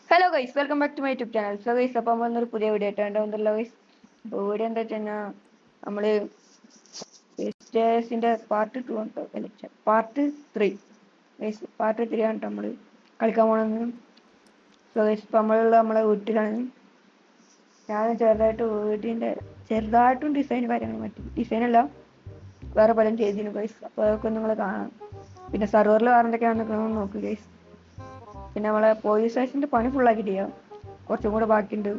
Hello guys, welcome back to my YouTube channel. So guys, അപ്പം വന്നൊരു പുതിയ video ആയിട്ടാണ് വന്നല്ലോ ഗൈസ്. അപ്പോൾ വീഡിയോ എന്താ വെച്ച് കഴിഞ്ഞാൽ നമ്മൾ സ്റ്റേഴ്സിൻ്റെ പാർട്ട് 2 ആണ്, പാർട്ട് 3 ഗൈസ്. പാർട്ട് 3 ആണ് നമ്മൾ കളിക്കാൻ പോകണമെന്ന്. സോ ഗൈസ്, ഇപ്പം നമ്മളെ വീട്ടിലാണ്. ഞാൻ ചെറുതായിട്ടും ഡിസൈൻ കാര്യങ്ങൾ മറ്റും ഡിസൈനല്ല വേറെ പലരും ചെയ്തിരുന്നു ഗൈസ്. അപ്പോൾ അതൊക്കെ നിങ്ങൾ കാണാം. പിന്നെ സെർവറിൽ വേറെ എന്തൊക്കെയാണെന്ന് നോക്കുക ഗൈസ്. പിന്നെ നമ്മളെ പോലീസ് സ്റ്റേഷൻ്റെ പണി ഫുള്ളാക്കി ചെയ്യാം, കുറച്ചും കൂടെ ബാക്കിയുണ്ട്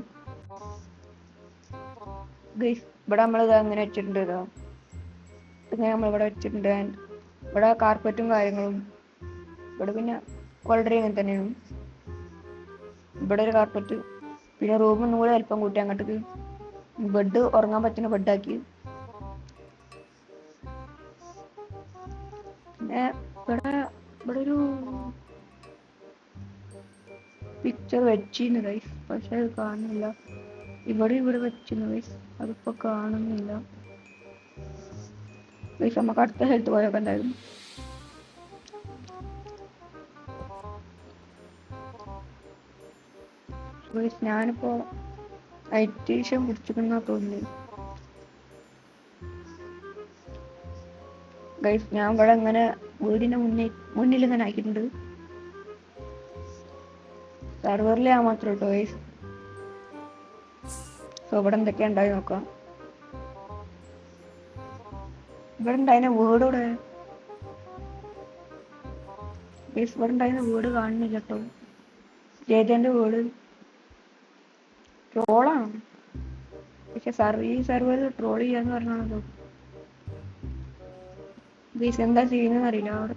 ഗൈസ്. ഇവിടെ നമ്മളിത് അങ്ങനെ വെച്ചിട്ടുണ്ട്. ഇങ്ങനെ നമ്മളിവിടെ വെച്ചിട്ടുണ്ട്. ഇവിടെ കാർപ്പറ്റും കാര്യങ്ങളും. ഇവിടെ പിന്നെ ഓൾറെഡി ഇങ്ങനെ തന്നെയാണ്. ഇവിടെ ഒരു കാർപ്പറ്റ്, പിന്നെ റൂം ഒന്നും കൂടെ അല്പം കൂട്ടി അങ്ങോട്ടേക്ക് ബെഡ്, ഉറങ്ങാൻ പറ്റുന്ന ബെഡാക്കി. പിന്നെ ഇവിടെ ഒരു പിക്ചർ വെച്ചിരുന്നു ഗൈസ്, പക്ഷെ അത് കാണുന്നില്ല. ഇവിടെ വെച്ചിരുന്നു ഗൈസ്, അതിപ്പോ കാണുന്നില്ല ഗൈസ്. നമുക്ക് അടുത്ത സ്ഥലത്ത് പോയൊക്കെ എന്തായാലും. ഗൈസ്, ഞാനിപ്പോ ഐറ്റീഷം കുടിച്ചിരുന്നാ തോന്നുന്നു ഗൈസ്. ഞാൻ ഇവിടെ ഇങ്ങനെ വീടിന്റെ മുന്നിൽ ഇങ്ങനെ ആക്കിയിട്ടുണ്ട്. സെർവറിൽ ഞാൻ മാത്രമേ കേട്ടോ ഗൈസ്. സോ ഇവിടെ എന്തൊക്കെയാ ഉണ്ടായി നോക്കാം. ഇവിടെ ഉണ്ടായിരുന്ന വീട് ഇവിടെ ഗൈസ്, ഇവിടെ ഉണ്ടായിരുന്ന വീട് കാണുന്നില്ല കേട്ടോ. ജയദേന്റെ വീട് ട്രോളാണ്, പക്ഷെ ഈ സെർവർ ട്രോൾ ചെയ്യാന്ന് പറഞ്ഞാണല്ലോ ഗൈസ്. എന്താ ചെയ്യുന്നതെന്ന് അറിയില്ല, അവിടെ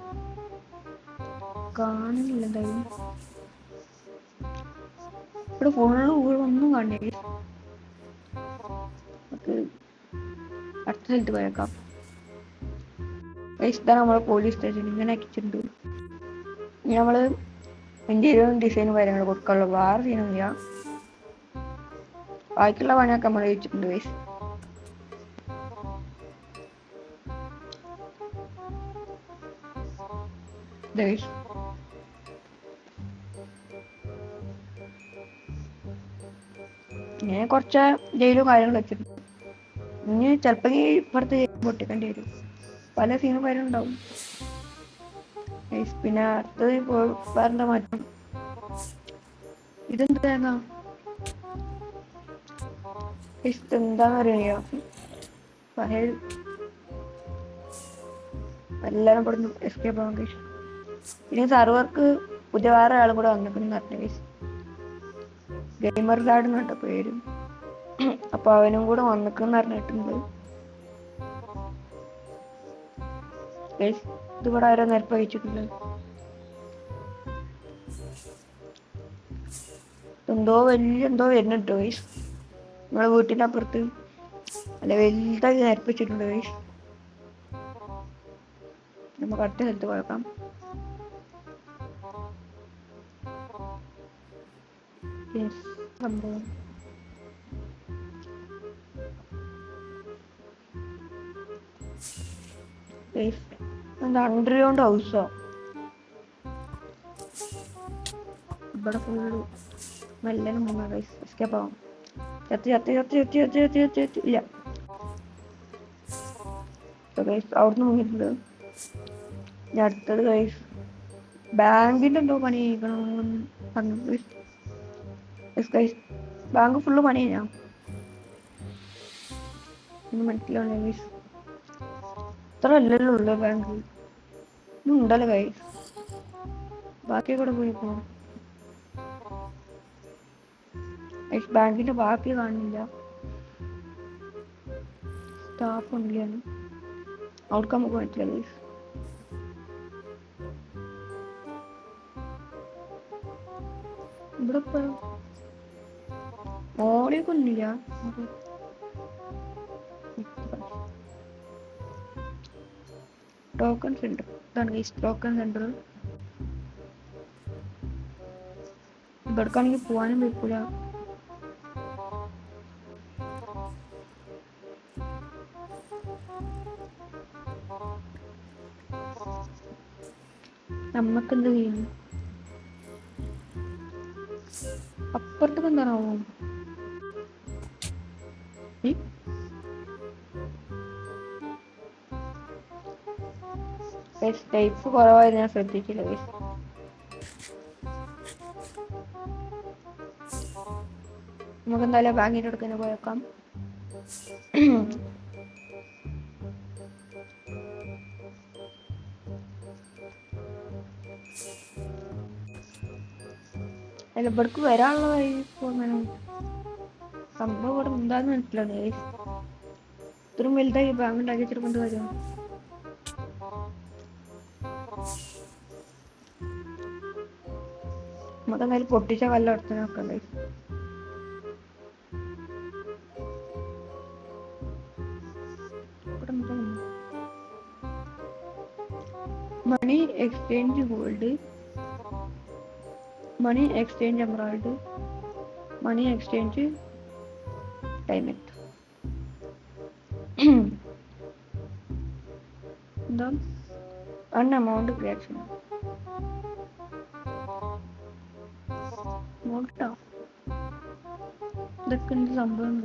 കാണുന്നില്ല എന്തായാലും. ഇവിടെ ഫുള്ള് ഒന്നും കാണില്ല. നമുക്ക് അടുത്ത സ്ഥലത്ത് പോയേക്കാം ഗൈസ്. ഇതാണ് നമ്മളെ പോലീസ് സ്റ്റേഷൻ, ഇങ്ങനെ ആക്കിയിട്ടുണ്ട്. ഇനി നമ്മള് ഇന്റീരിയറും ഡിസൈനും കാര്യങ്ങൾ കൊടുക്കാനുള്ള വേറെ സീനൊന്നുമില്ല. ബാക്കിയുള്ള പണിയൊക്കെ നമ്മൾ വെച്ചിട്ടുണ്ട് ഗൈസ്. ഞാൻ കുറച്ച് ജയിലും കാര്യങ്ങളും വെച്ചിട്ടുണ്ട്. ഇനി ചിലപ്പോൾ ഇപ്പുറത്ത് പൊട്ടിക്കേണ്ടി വരും, പല സീനും കാര്യം ഉണ്ടാവും. പിന്നെ അടുത്തത് ഇപ്പോൾ വേറെന്താ മാറ്റം. ഇതെന്താ എന്താന്ന് അറിയോ, എല്ലാരും ഇവിടെ എസ്കേപ്പ് ആവാൻ കഴിച്ചു. ഇനി സർവർക്ക് പുതിയ വേറെ ആളും കൂടെ വന്നിട്ടുണ്ട് പറഞ്ഞു ഗെയിമർ ഗാർഡ് എന്നിട്ട പേരും. അപ്പൊ അവനും കൂടെ വന്നിക്കെന്ന് പറഞ്ഞിട്ടുണ്ട്. ഇതിവിടെ ആരോ നിരപ്പ് വഹിച്ചിട്ടുണ്ട്. എന്തോ വരുന്നുണ്ട് ഗൈസ്. നമ്മളെ വീട്ടിന്റെ അപ്പുറത്ത് അല്ല വലുതായി നിരപ്പിച്ചിട്ടുണ്ട് ഗൈസ്. നമുക്ക് അടുത്ത സ്ഥലത്ത് പോയേക്കാം. സംഭവം എന്താ അണ്ടർഗ്രൗണ്ട് ഹൗസോ? ഇവിടെ ഫുള്ള് മെല്ലനും മൂന്നാ ഗൈസ്. എസ്കേപ്പ് ആവാം. ഇല്ല ഗൈസ്, അവിടുന്ന് മുങ്ങിയിട്ടുണ്ട്. ഇനി അടുത്തത് ഗൈസ് ബാങ്കിന്റെ എന്തോ പണി ചെയ്യിക്കണമെന്ന് പറഞ്ഞു ഗൈസ്. ബാങ്ക് ഫുള്ള് പണി ചെയ്യാം, ഒന്നും മനസ്സിലാവില്ല ഗൈസ്. ഇത്ര അല്ലല്ലോ ഉള്ളു ബാങ്ക്, ഒന്നും ഉണ്ടല്ലോ ഗൈസ്. ബാക്കി കൂടെ പോയി പോകാം ഗൈസ്. ബാങ്കിന്റെ ബാക്കി കാണുന്നില്ല. സ്റ്റാഫ് ഉണ്ടില്ലാണ്, അവിടെ നമുക്ക് പറ്റില്ല ഗൈസ്. ഇവിടെ ഇപ്പൊ മോളിയൊക്കെ ഒന്നുമില്ല. ടോക്കൺ സെന്റർ, ഇതാണ് ഗൈസ് ടോക്കൺ സെന്റർ. ഇവിടേക്കാണെങ്കിൽ പോവാനും പറ്റില്ല. നമ്മക്കെന്ത് ചെയ്യുന്നു അപ്പുറത്തേക്ക് എന്താണാവോ? ടൈപ്പ് കുറവായി ഞാൻ ശ്രദ്ധിച്ചില്ല. നമുക്ക് എന്തായാലും ബാങ്കിന്റെ അടുത്ത് തന്നെ പോയേക്കാം. അല്ല, ഇവിടേക്ക് വരാനുള്ള വഴി സംഭവം ഇവിടെ എന്താന്ന് മനസ്സിലാണ്. ഇത്രയും വലുതായി ബാങ്ക് ഉണ്ടാക്കി വെച്ചിട്ട് കൊണ്ട് വരാം. നമുക്ക് എന്തായാലും പൊട്ടിച്ച കല്ല് അടുത്ത് നോക്കണ്ടേ. Money exchange gold, money exchange emerald, money exchange diamond. എന്താ അൺ എമൗണ്ട് ക്രിയേഷൻ നോട്ടോ? ഇതൊക്കെ എന്ത് സംഭവം?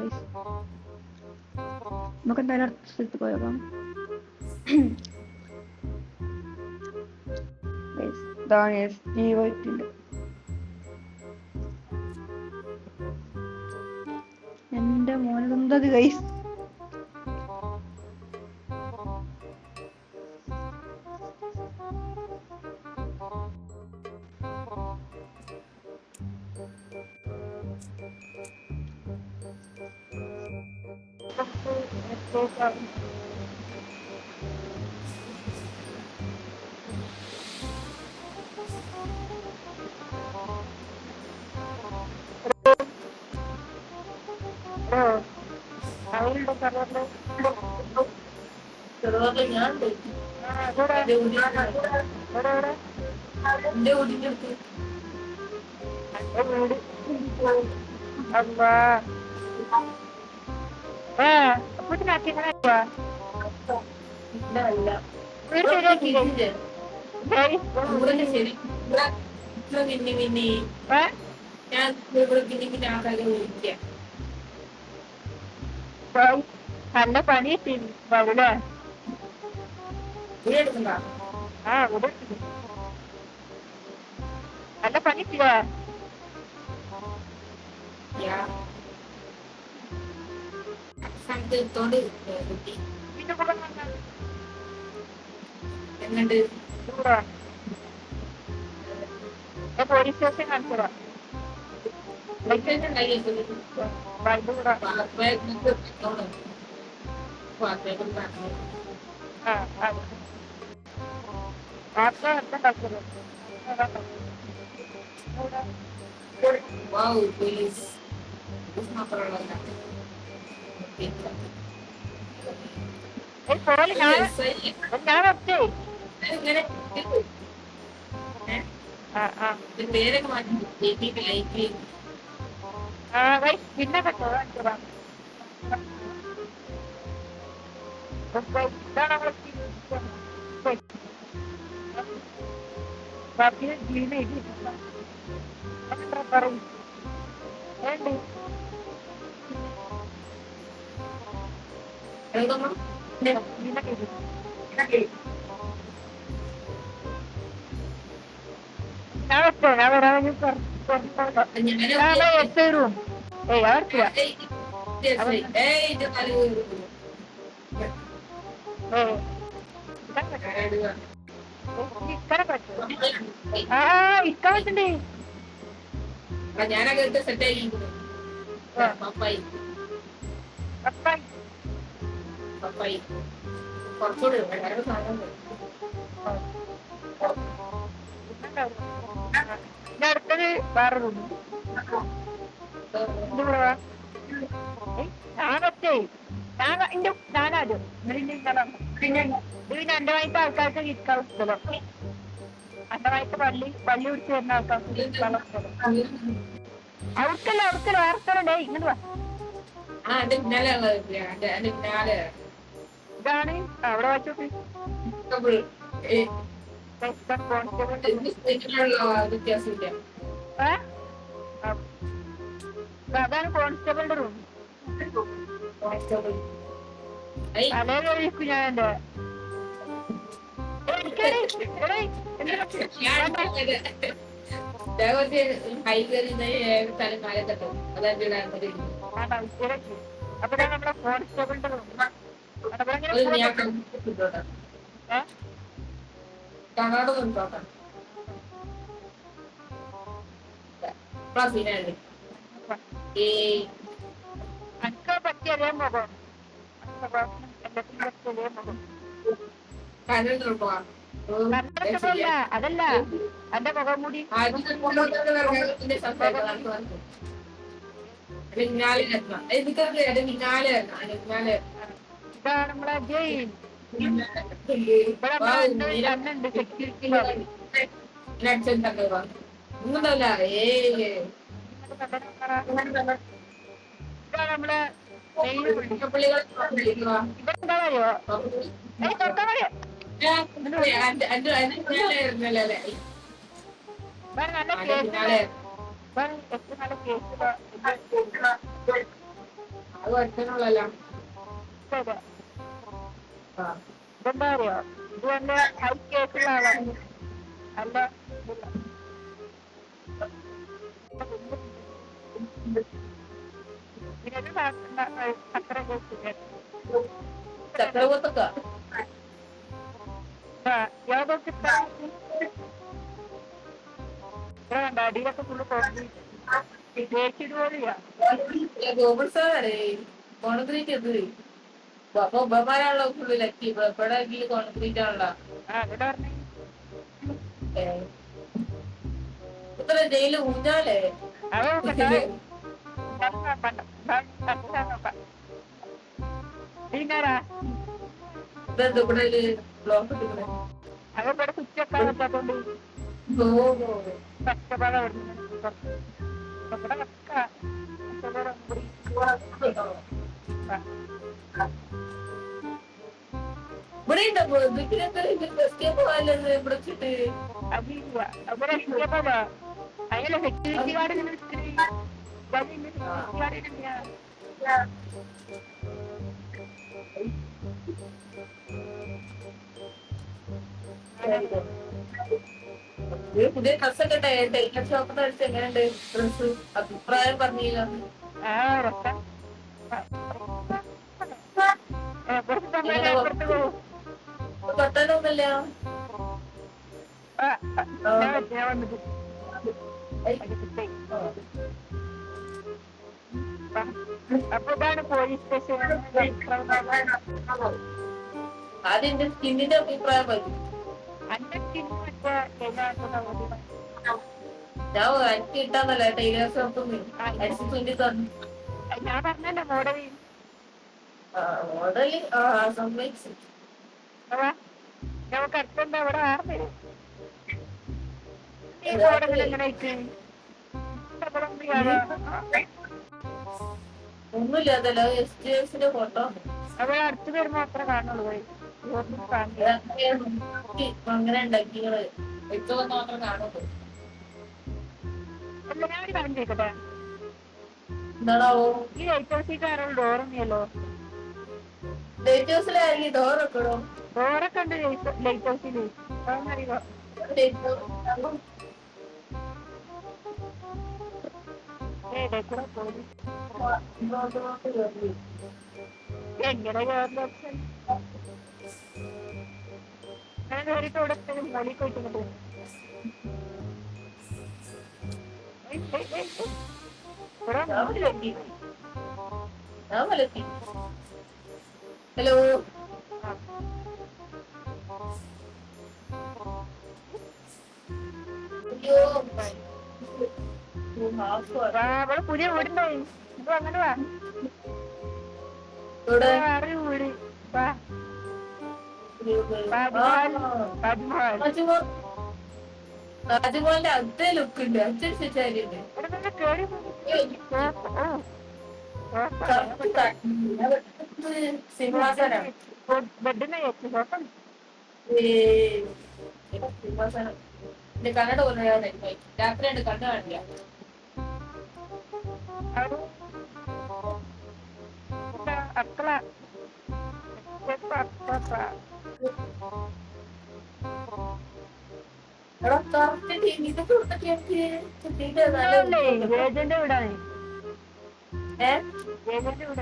നമുക്ക് എന്തായാലും അടുത്ത സ്ഥലത്ത് പോയേക്കാം. എന്റെ മോനെന്തത് ഗൈസ്? നല്ല പണി കിട്ടിയില്ലേ? നല്ല പണി കിട്ടിയ എങ്ങണ്ട് പോലീസ് സ്റ്റേഷൻ കാണിച്ചതാ. പേരൊക്കെ മാറ്റി പിന്നെ ഞാൻ വരാൻ എത്തരും. ഞാനൊക്കെ സെറ്റ് ആയി പപ്പായി പപ്പായി കുറച്ചുകൂടെ സാധനം അടുത്തത് വേറെ ഞാനൊക്കെ ഞാനാദ്യം പിന്നെ എന്റെ വായ്പ ആൾക്കാർക്ക് വിൽക്കാൻ സ്ഥലം, എന്റെ വായ്പ പള്ളി പിടിച്ച് വരുന്ന ആൾക്കാർക്ക് വിൽക്കാനുള്ള സ്ഥലം. അവർക്കല്ല വേറെ സ്ഥലം ഇങ്ങോട്ട് വാ. ഇതാണ് അവിടെ വെച്ചോട്ട് വ്യത്യാസമില്ല. അതാണ് കോൺസ്റ്റബിളിന്റെ റൂം. കോൺസ്റ്റബിൾ തലയിലൊഴിക്കും ഞാൻ എന്റെ അപ്പൊ നമ്മളെ കോൺസ്റ്റബിളിന്റെ റൂം. കണ്ണാട് നോക്കാം അനക്ക് പറ്റിയ അതേ മുഖം, എല്ലാത്തിനും പറ്റിയ അതേ മുഖം. കണ്ണടച്ചപ്പോഴല്ല, അതല്ല എന്റെ മുഖം മൂടി ഇതാണ് നമ്മളെ ജയിൽ. ഇവിടെ നമ്മളെ കണ്ണുണ്ട് സെക്യൂരിറ്റി. ഇതാണ് നമ്മളെ മെയിൻ പുള്ളി. ഇതെന്താ അറിയോ? തുറക്കാൻ അറിയോ? നല്ല കേസ്, നല്ല കേസ്. ഇതെന്താ അറിയോ? ഇത് എന്റെ ഹൈ കേസുള്ള ആളാണ്. നല്ല അത്ര കേസില്ല. ചക്രവർത്തക്ക യാതൊക്കെ വേണ്ട, അടിയിലൊക്കെ ഫുള്ള് കോൺക്രീറ്റ് പോലെയാ. ഗോകുൽ സാറേ കോൺക്രീറ്റ് അത് അപ്പൊ ഉപമാനാണല്ലോ ഫുള്ള് ലക്കി. ഇവിടെ കോൺക്രീറ്റ് ആണല്ലോ. ഇത്ര ജയില് ഊഞ്ഞാലേ ഇതെന്ത് ഇവിടെ ബ്ലോക്ക് ഇട്ടിരിക്കണേ? അവിടെ സ്വിച്ചൊക്കെ പറ്റാത്തോണ്ട് കഷ്ടപ്പാടാ. ഇവിടെ ഉണ്ടോ ഇവിടെ വെച്ചിട്ട്? അതിലെ സെക്യൂരിറ്റി ഗാർഡ് പുതിയ ഡ്രസ്സൊക്കെ ടൈലർ ഷോപ്പിൽ അടിച്ച് എങ്ങനെയുണ്ട് ഡ്രസ്? അഭിപ്രായം പറഞ്ഞില്ല. തൊട്ടാലൊന്നല്ല. അപ്പൊ ഇതാണ് പോലീസ് സ്റ്റേഷൻ. ആദ്യം എന്റെ സ്കിന്നിന്റെ അഭിപ്രായം പറയും. ഞാൻ എനിക്ക് കിട്ടാന്നല്ല ടൈലർ ഷോപ്പ് അടിച്ച് തുന്നി തന്നു. ഞാൻ പറഞ്ഞല്ലോ മോഡൽ മോഡല് സമ്മതിച്ചു. നമുക്ക് അടുത്തുണ്ട് അവിടെ ആർന്നു ഈ മോഡൽ എങ്ങനെ ഒന്നുമില്ല, അതല്ല എസ്റ്റിന്റെ ഫോട്ടോ അവിടെ അടുത്ത് വരുമ്പോ അത്ര കാണുള്ളൂ. അങ്ങനെ ഉണ്ടാക്കികള് വെച്ചത് മാത്രം കാണുള്ളൂ. ഞാനൊരു കാര്യം ചോദിക്കട്ടെ, എന്താണാവോ? ഈ ലൈറ്റ് ഹൗസിൽ ആരോട് ഡോറൊന്നുമല്ലോ? ലൈറ്റ് ഹൗസിലായിരിക്കും ഡോറൊക്കെ ഇടും. ഡോറൊക്കെ ഉണ്ട് ലൈറ്റ് ഹൗസിൽ, അതൊന്നറിയോ? എങ്ങനെ ഓപ്ഷൻ ഞാൻ കയറിയിട്ട് ഇവിടെ മോളിൽ പോയിട്ട് ഹലോ അവിടെ പുതിയ വീടുണ്ടായി. ഇത് അങ്ങനെ വാ, വേറെ വീട്. താജ്മഹലിന്റെ അതേ ലുക്ക് ഉണ്ട്. അച്ഛനുണ്ട് സിംഹാസനം. ബെഡിനെ സിംഹാസനം എന്റെ കണ്ണട പോലെ രാത്രി കണ്ടു കാണില്ല. Aku udah akla cepat bapak. എടാ കറക്റ്റ് ഇതൊക്കെ കൊടുത്തിട്ട് കിട്ടിയിട്ട് നല്ല ഇന്നല്ലേ ഉദ്യോഗം ഏജന്റ് വിടാൻ ഏഹ് ഏജന്റ് വിട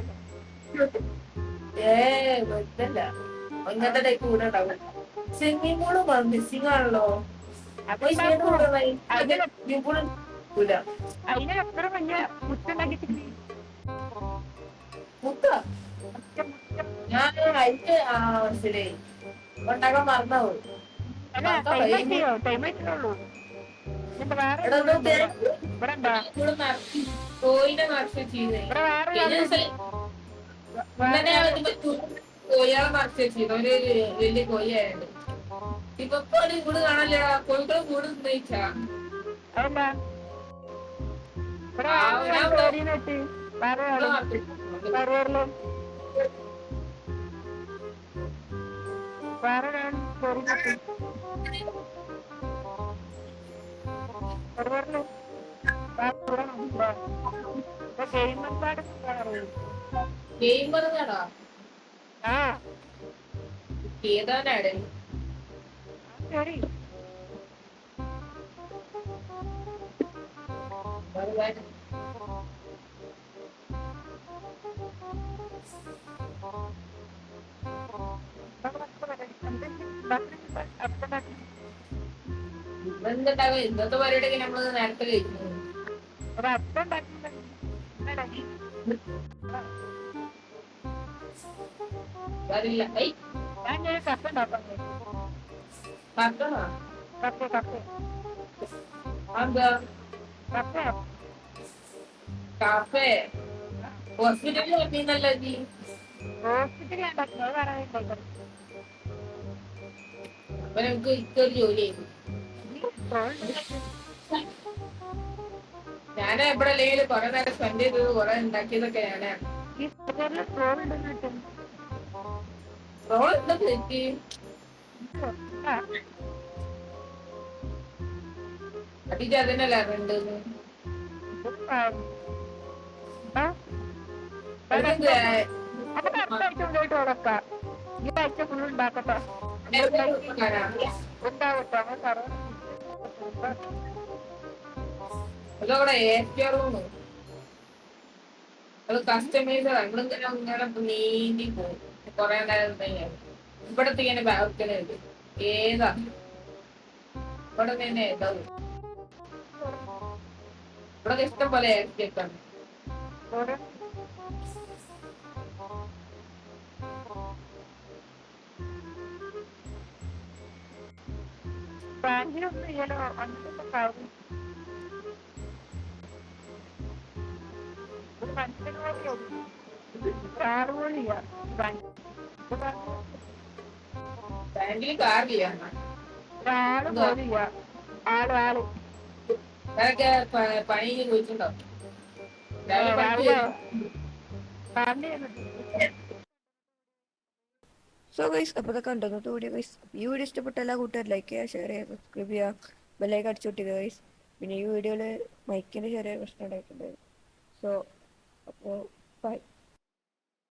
വെറുതല്ല അങ്ങനത്തെ ടൈപ്പ് കൂടെ ഉണ്ടാവും സ്വിമ്മിംഗ് പൂള് മിസ്സിംഗ് ആണല്ലോ സ്വിമ്മിംഗ് അതുണ്ടാക്കും പൂൾ ഇല്ല അതിനെത്ര വലിയ മുറ്റുണ്ടാക്കിട്ട് മുത്ത ഞാൻ അതിന്റെ മനസ്സിലായി ഉണ്ടാക്കാൻ മറന്നാവും അല്ല മറക്കാൻ ടൈം കഴിയുമ്പോ ആക്കിയോ ടൈം ആയിട്ടുള്ളൂ എന്നിട്ട് വേറെ എടാ ഇവിടെ എന്താ കോയിനെ നിറച്ച് ചെയ്യുന്നേ ഇവിടെ വേറെ കഴിഞ്ഞ ദിവസം ഇന്നലെ ഞാൻ കോഴിയാളെ നിറച്ച് വെച്ചിരുന്നു ഒരു വലിയ കോഴിയായുണ്ട് ഇപ്പൊ കൂട് കാണല്ലേ കോഴിക്കളും കൂട് ഉന്നയിച്ചാ അതെന്താ ഇവിടെ ആ ഞാൻ വേറെ പേരീന്ന് വെച്ച് വേറെ ആളും വേറെ വേറെ പേരീന്ന് വെച്ച് വേറെ ഗെയിമർ പാട് ഗെയിം പറഞ്ഞാടാ ആ ഏതാനാട് ശരി ഇന്നെന്തുണ്ടാവും ഇന്നത്തെ പരിപാടിയൊക്കെ നമ്മള് നേരത്തെ കഴിക്കുന്നത് ഒരപ്പം അതില്ല ഐ ഞാൻ കപ്പ ഉണ്ടാക്കാം കത്തണോ കപ്പ കപ്പ എന്താ കപ്പ കാപ്പേ ഹോസ്പിറ്റലിൽ വന്നീന്നല്ലോ നീ ഹോസ്പിറ്റലിൽ ഉണ്ടാക്കുന്നത് വേറെ ഉണ്ടാക്കണം അപ്പൊ നമുക്ക് ഇക്കൊരു ജോലി ചെയ്തു ഞാൻ എവിടെ അല്ലെങ്കിൽ കുറെ നേരം സ്പെൻഡ് ചെയ്തത് കുറെ ഉണ്ടാക്കിയതൊക്കെ ഞാനാണ് ഈ ട്രോൾ ഉണ്ടെന്ന് റോൾ എന്താ തെറ്റി അതിന്റെ അതിനല്ല ഉണ്ടെന്ന് നമുക്ക് അടുത്ത ആഴ്ച കൊണ്ടുപോയിട്ട് ഉടക്കാം ഈ ആഴ്ച ഫുൾ ഉണ്ടാക്കട്ടെ ഉണ്ടാവട്ടെ അതവിടെ ഏറ്റവും അത് കസ്റ്റമൈസ് നമ്മളിങ്ങനെ ഇങ്ങനെ നീന്തി പോകും കൊറേ നേരം കഴിഞ്ഞാൽ ഇവിടത്തെ ഇങ്ങനെ ബാൽക്കണി ഉണ്ട് ഏതാ ഇവിടെ തന്നെ ഏതാവും ഇവിടെ ഇഷ്ടം പോലെ ഏറ്റിയൊക്കെയാണ് ബാങ്കിലൊന്നും ചെയ്യലോ അങ്ങനത്തെ കാര്യം ഒരു മനുഷ്യന് പോലെയാ ബാങ്കിൽ കാറില്ല ഒരാള് പോലെയാ ആള് അതൊക്കെ പണി ചോദിച്ചിട്ടുണ്ടോ രാവിലെ പണിക്ക് സോ ഗൈസ് അപ്പോൾ ഇതൊക്കെ കണ്ടോ ഇന്നത്തെ വീഡിയോ ഗൈസ് ഈ വീഡിയോ ഇഷ്ടപ്പെട്ട എല്ലാ കൂട്ടുകാരും ലൈക്ക് ചെയ്യുക ഷെയർ ചെയ്യുക സബ്സ്ക്രൈബ് ചെയ്യുക ബെല്ലൈക്കൻ അടിച്ചു പൊട്ടിക്കുക ഗൈസ് പിന്നെ ഈ വീഡിയോയിൽ മൈക്കിൻ്റെ ചെറിയ പ്രശ്നം ഉണ്ടായിട്ടുണ്ട് സോ അപ്പോൾ ബൈ